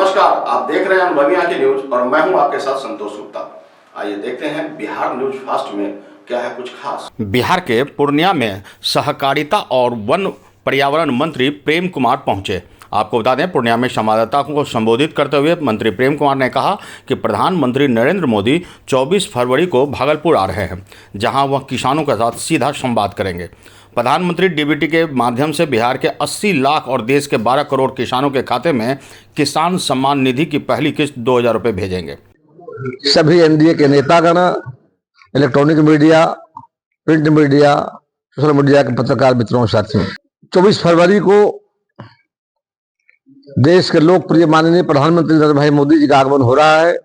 नमस्कार, आप देख रहे हैं अनुभवी आंखें न्यूज और मैं हूं आपके साथ संतोष गुप्ता। आइए देखते हैं बिहार न्यूज फास्ट में क्या है कुछ खास। बिहार के पूर्णिया में सहकारिता और वन पर्यावरण मंत्री प्रेम कुमार पहुंचे। आपको बता दें, पूर्णिया में संवाददाताओं को संबोधित करते हुए मंत्री प्रेम कुमार ने कहा कि प्रधानमंत्री नरेंद्र मोदी 24 फरवरी को भागलपुर आ रहे हैं, जहां वह किसानों के साथ सीधा संवाद करेंगे। प्रधानमंत्री डीबीटी के माध्यम से बिहार के 80 लाख और देश के 12 करोड़ किसानों के खाते में किसान सम्मान निधि की पहली किस्त 2000 रुपये भेजेंगे। सभी एनडीए के नेतागण, electronic media, print media, social media के पत्रकार मित्रों, साथियों, 24 फरवरी को देश के लोकप्रिय माननीय प्रधानमंत्री नरेंद्र भाई मोदी जी का आगमन हो रहा है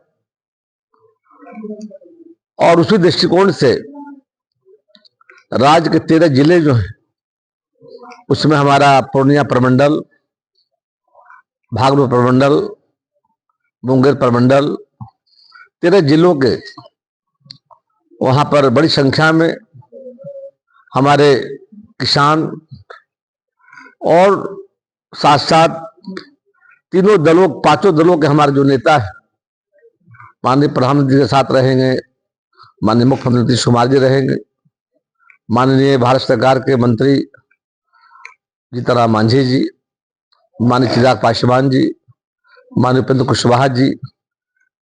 और उसी दृष्टिकोण से राज्य के 13 जिले जो हैं उसमें हमारा पूर्णिया प्रमंडल, भागलपुर प्रमंडल, मुंगेर प्रमंडल, 13 जिलों के वहां पर बड़ी संख्या में हमारे किसान और साथ साथ तीनों दलों, 5 दलों के हमारे जो नेता है, माननीय प्रधानमंत्री के साथ रहेंगे, माननीय मुख्यमंत्री नीतीश कुमार जी रहेंगे, माननीय भारत सरकार के मंत्री जीतनराम मांझी जी, माननीय चिराग पासवान जी, माननीय उपेंद्र कुशवाहा जी,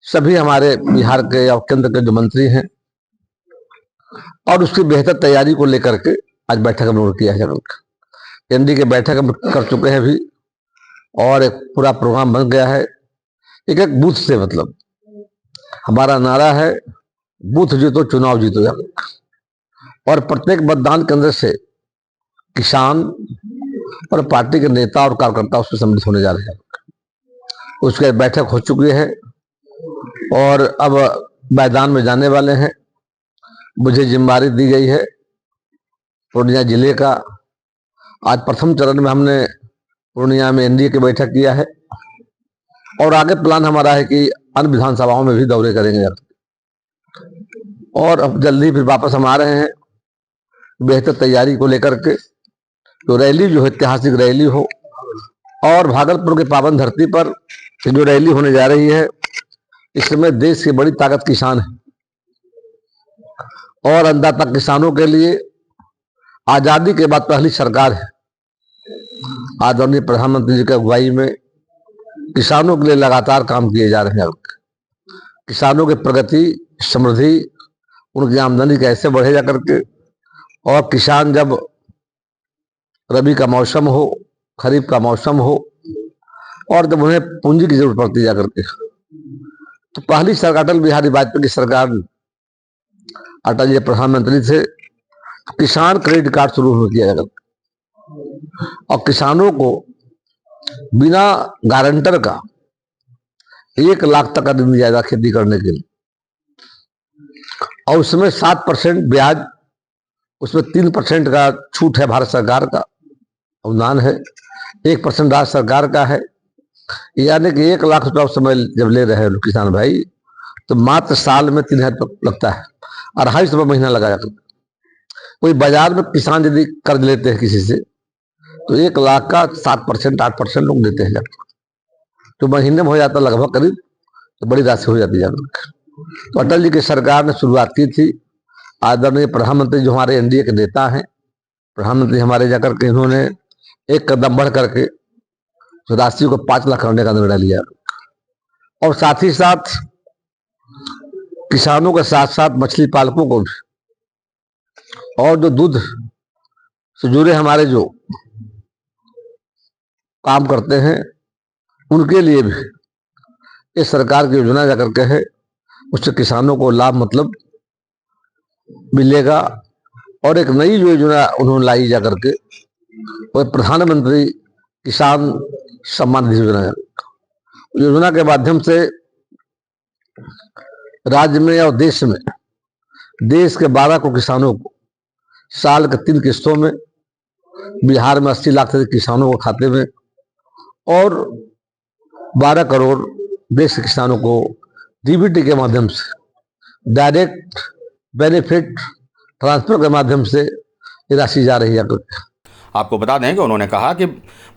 सभी हमारे बिहार के और केंद्र के जो मंत्री हैं, और उसकी बेहतर तैयारी को लेकर के आज बैठक में किया है। एनडी के बैठक में कर चुके हैं भी और एक पूरा प्रोग्राम बन गया है। एक एक बूथ से, मतलब हमारा नारा है बूथ जीतो चुनाव जीतो, और प्रत्येक मतदान केंद्र से किसान और पार्टी के नेता और कार्यकर्ता उसमें सम्मिलित होने जा रहे हैं। उसके बैठक हो चुकी है और अब मैदान में जाने वाले हैं। मुझे जिम्मेदारी दी गई है पूर्णिया जिले का। आज प्रथम चरण में हमने पूर्णिया में एनडीए की बैठक किया है और आगे प्लान हमारा है कि अन्य विधानसभाओं में भी दौरे करेंगे और अब जल्दी फिर वापस हम आ रहे हैं बेहतर तैयारी को लेकर के। तो रैली जो है ऐतिहासिक रैली हो, और भागलपुर के पावन धरती पर जो रैली होने जा रही है, इसमें देश की बड़ी ताकत किसान है और अन्नदाता किसानों के लिए आजादी के बाद पहली सरकार है। आदरणीय प्रधानमंत्री जी की अगुवाई में किसानों के लिए लगातार काम किए जा रहे हैं। किसानों की प्रगति, समृद्धि, उनकी आमदनी कैसे बढ़े जा करके, और किसान जब रबी का मौसम हो, खरीफ का मौसम हो, और जब उन्हें पूंजी की जरूरत पड़ती जा करके, तो पहली सरकार अटल बिहारी वाजपेयी की सरकार, अटल जी प्रधानमंत्री थे, किसान क्रेडिट कार्ड शुरू किया जाता और किसानों को बिना गारंटर का 1 लाख तक का ऋण दिया जाता खेती करने के लिए, और उसमें 7% ब्याज, उसमें 3% का छूट है, भारत सरकार का अनुदान है, 1% राज्य सरकार का है। यानी कि 1 लाख रुपया उस समय जब ले रहे हैं किसान भाई, तो मात्र साल में 3000 लगता है, 250 रुपये महीना लगा जाता है। कोई बाजार में किसान यदि कर्ज लेते हैं किसी से, तो 1 लाख का 7%, 8% लोग देते हैं, तो महीने में हो जाता लगभग करीब, तो बड़ी राशि हो जाती है। तो अटल जी की सरकार ने शुरुआत की थी। आदरणीय प्रधानमंत्री जो हमारे एनडीए के नेता हैं, प्रधानमंत्री हमारे जाकर के इन्होंने एक कदम बढ़ करके राशि को 5 लाख करने का निर्णय लिया, और साथ ही साथ किसानों के साथ साथ मछली पालकों को भी, और जो दूध से जुड़े हमारे जो काम करते हैं उनके लिए भी इस सरकार की योजना जाकर के है, उससे किसानों को लाभ मतलब मिलेगा। और एक नई योजना उन्होंने लाई जाकर के, वह प्रधानमंत्री किसान सम्मान निधि योजना के माध्यम से राज्य में और देश में, देश के 12 को किसानों को साल के 3 किस्तों में, बिहार में 80 लाख से किसानों को खाते में, और 12 करोड़ देश के किसानों को डीबीटी के माध्यम से डायरेक्ट बेनिफिट ट्रांसफर के माध्यम से राशि जा रही है। आपको बता दें कि उन्होंने कहा कि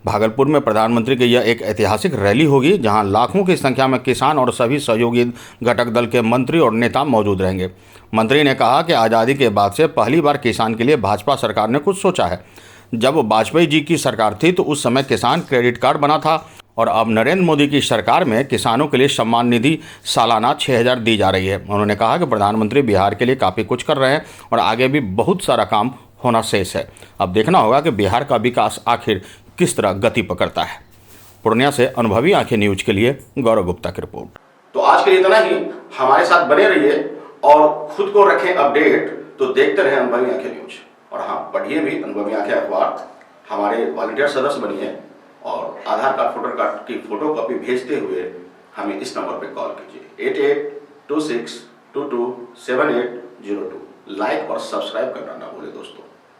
भागलपुर में प्रधानमंत्री की यह एक ऐतिहासिक रैली होगी, जहां लाखों की संख्या में किसान और सभी सहयोगी घटक दल के मंत्री और नेता मौजूद रहेंगे। मंत्री ने कहा कि आज़ादी के बाद से पहली बार किसान के लिए भाजपा सरकार ने कुछ सोचा है। जब वाजपेयी जी की सरकार थी तो उस समय किसान क्रेडिट कार्ड बना था और अब नरेंद्र मोदी की सरकार में किसानों के लिए सम्मान निधि सालाना 6,000 दी जा रही है। उन्होंने कहा कि प्रधानमंत्री बिहार के लिए काफ़ी कुछ कर रहे हैं और आगे भी बहुत सारा काम होना शेष है। अब देखना होगा कि बिहार का विकास आखिर किस तरह गति पकड़ता है। पूर्णिया से अनुभवी आंखें न्यूज के लिए गौरव गुप्ता की रिपोर्ट। तो आज के लिए इतना ही। हमारे साथ बने रहिए और खुद को रखें अपडेट। तो देखते रहें अनुभवी आंखें न्यूज। और हाँ, पढ़िए भी अनुभवी आंखें अखबार। हमारे वॉलंटियर सदस्य बनिए और आधार कार्ड, वोटर कार्ड की फोटो कॉपी भेजते हुए हमें इस नंबर पर कॉल कीजिए 8826227802। लाइक और सब्सक्राइब करना ना भूलें दोस्तों।